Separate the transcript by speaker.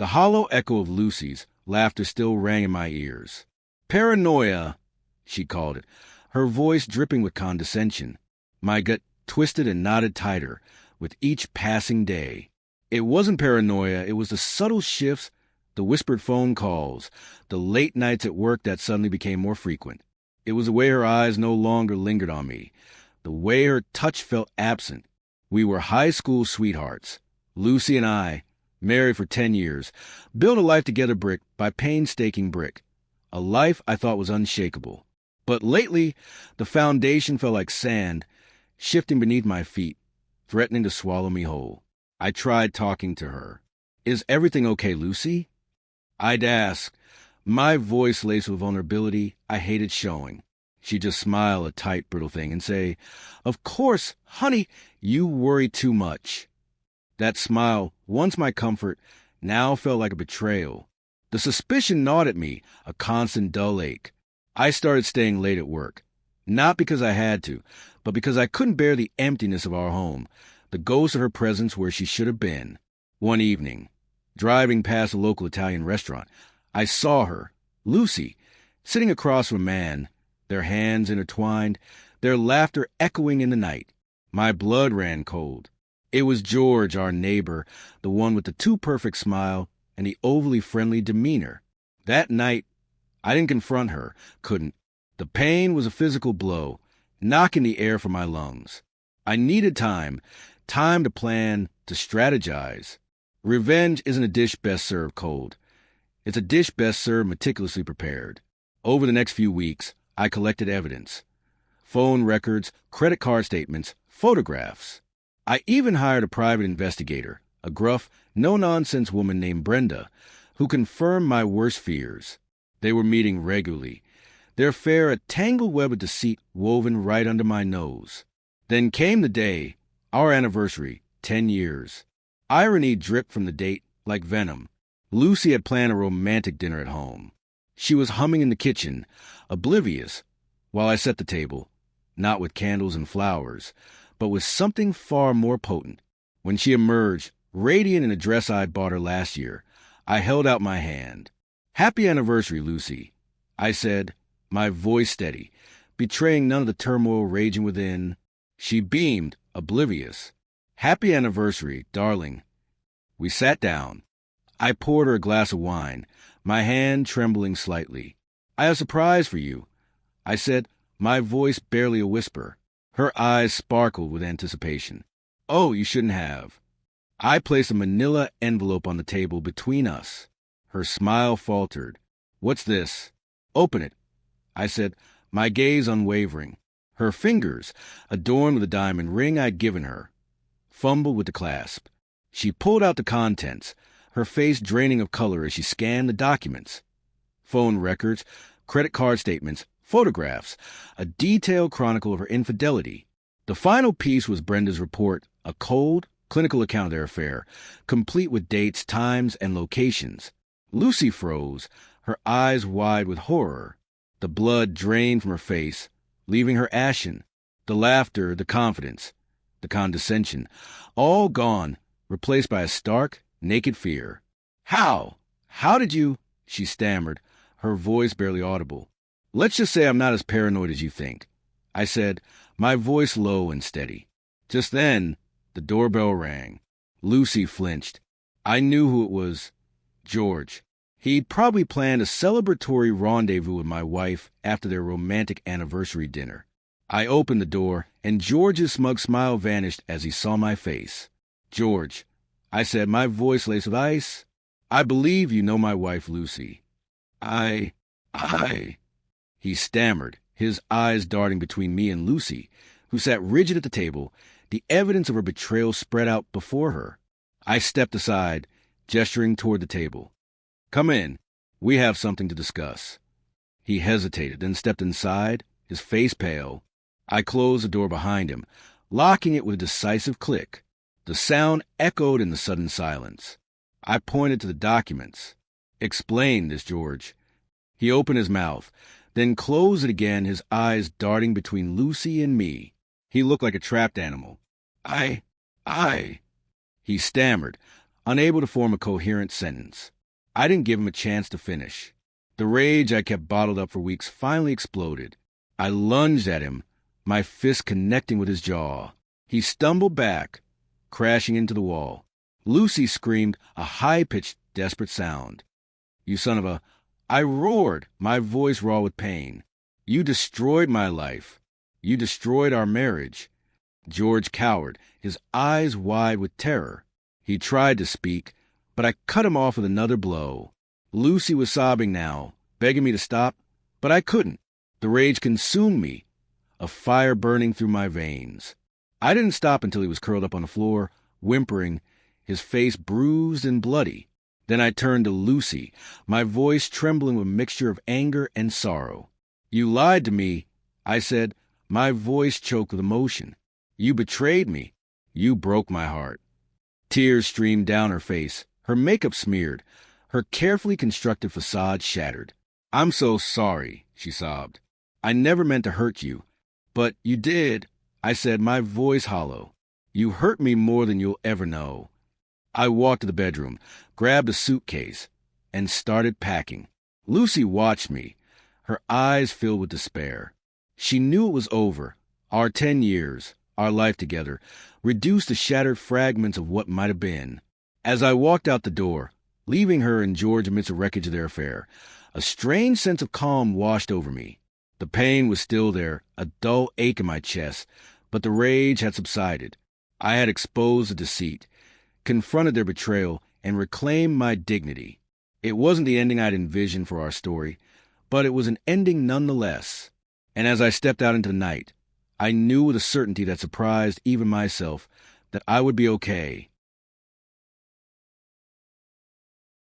Speaker 1: The hollow echo of Lucy's laughter still rang in my ears. Paranoia, she called it, her voice dripping with condescension. My gut twisted and knotted tighter with each passing day. It wasn't paranoia, it was the subtle shifts, the whispered phone calls, the late nights at work that suddenly became more frequent. It was the way her eyes no longer lingered on me, the way her touch felt absent. We were high school sweethearts. Lucy and I, married for 10 years, built a life together brick by painstaking brick. A life I thought was unshakable. But lately, the foundation felt like sand, shifting beneath my feet, threatening to swallow me whole. I tried talking to her. Is everything okay, Lucy? I'd ask, my voice laced with vulnerability I hated showing. She'd just smile, a tight, brittle thing, and say, Of course, honey, you worry too much. That smile, once my comfort, now felt like a betrayal. The suspicion gnawed at me, a constant dull ache. I started staying late at work, not because I had to, but because I couldn't bear the emptiness of our home, the ghost of her presence where she should have been. One evening, driving past a local Italian restaurant, I saw her, Lucy, sitting across from a man, their hands intertwined, their laughter echoing in the night. My blood ran cold. It was George, our neighbor, the one with the too-perfect smile and the overly friendly demeanor. That night, I didn't confront her, couldn't. The pain was a physical blow, knocking the air from my lungs. I needed time to plan, to strategize. Revenge isn't a dish best served cold. It's a dish best served meticulously prepared. Over the next few weeks, I collected evidence. Phone records, credit card statements, photographs. I even hired a private investigator, a gruff, no-nonsense woman named Brenda, who confirmed my worst fears. They were meeting regularly, their affair a tangled web of deceit woven right under my nose. Then came the day, our anniversary, 10 years. Irony dripped from the date like venom. Lucy had planned a romantic dinner at home. She was humming in the kitchen, oblivious, while I set the table, not with candles and flowers, but with something far more potent. When she emerged, radiant in a dress I bought her last year, I held out my hand. Happy anniversary, Lucy, I said, my voice steady, betraying none of the turmoil raging within. She beamed, oblivious. Happy anniversary, darling. We sat down. I poured her a glass of wine, my hand trembling slightly. I have a surprise for you, I said, my voice barely a whisper. Her eyes sparkled with anticipation. Oh, you shouldn't have. I placed a manila envelope on the table between us. Her smile faltered. What's this? Open it, I said, my gaze unwavering. Her fingers, adorned with a diamond ring I'd given her, fumbled with the clasp. She pulled out the contents, her face draining of color as she scanned the documents. Phone records, credit card statements, photographs, a detailed chronicle of her infidelity. The final piece was Brenda's report, a cold, clinical account of their affair, complete with dates, times, and locations. Lucy froze, her eyes wide with horror. The blood drained from her face, leaving her ashen. The laughter, the confidence, the condescension, all gone, replaced by a stark, naked fear. How? How did you? She stammered, her voice barely audible. Let's just say I'm not as paranoid as you think, I said, my voice low and steady. Just then, the doorbell rang. Lucy flinched. I knew who it was. George. He'd probably planned a celebratory rendezvous with my wife after their romantic anniversary dinner. I opened the door, and George's smug smile vanished as he saw my face. George, I said, my voice laced with ice. I believe you know my wife, Lucy. I... He stammered, his eyes darting between me and Lucy, who sat rigid at the table, the evidence of her betrayal spread out before her. I stepped aside, gesturing toward the table. Come in. We have something to discuss. He hesitated, then stepped inside, his face pale. I closed the door behind him, locking it with a decisive click. The sound echoed in the sudden silence. I pointed to the documents. Explain this, George. He opened his mouth, then closed it again, his eyes darting between Lucy and me. He looked like a trapped animal. I... He stammered, unable to form a coherent sentence. I didn't give him a chance to finish. The rage I kept bottled up for weeks finally exploded. I lunged at him, my fist connecting with his jaw. He stumbled back, crashing into the wall. Lucy screamed a high-pitched, desperate sound. "You son of a—" I roared, my voice raw with pain. "You destroyed my life. You destroyed our marriage." George cowered, his eyes wide with terror. He tried to speak, but I cut him off with another blow. Lucy was sobbing now, begging me to stop, but I couldn't. The rage consumed me, a fire burning through my veins. I didn't stop until he was curled up on the floor, whimpering, his face bruised and bloody. Then I turned to Lucy, my voice trembling with a mixture of anger and sorrow. "You lied to me," I said, my voice choked with emotion. "You betrayed me. You broke my heart." Tears streamed down her face, her makeup smeared, her carefully constructed facade shattered. "I'm so sorry," she sobbed. "I never meant to hurt you. But you did," I said, my voice hollow. "You hurt me more than you'll ever know." I walked to the bedroom, grabbed a suitcase, and started packing. Lucy watched me, her eyes filled with despair. She knew it was over, our 10 years, our life together, reduced to shattered fragments of what might have been. As I walked out the door, leaving her and George amidst the wreckage of their affair, a strange sense of calm washed over me. The pain was still there, a dull ache in my chest, but the rage had subsided. I had exposed the deceit, confronted their betrayal, and reclaimed my dignity. It wasn't the ending I'd envisioned for our story, but it was an ending nonetheless. And as I stepped out into the night, I knew with a certainty that surprised even myself that I would be okay.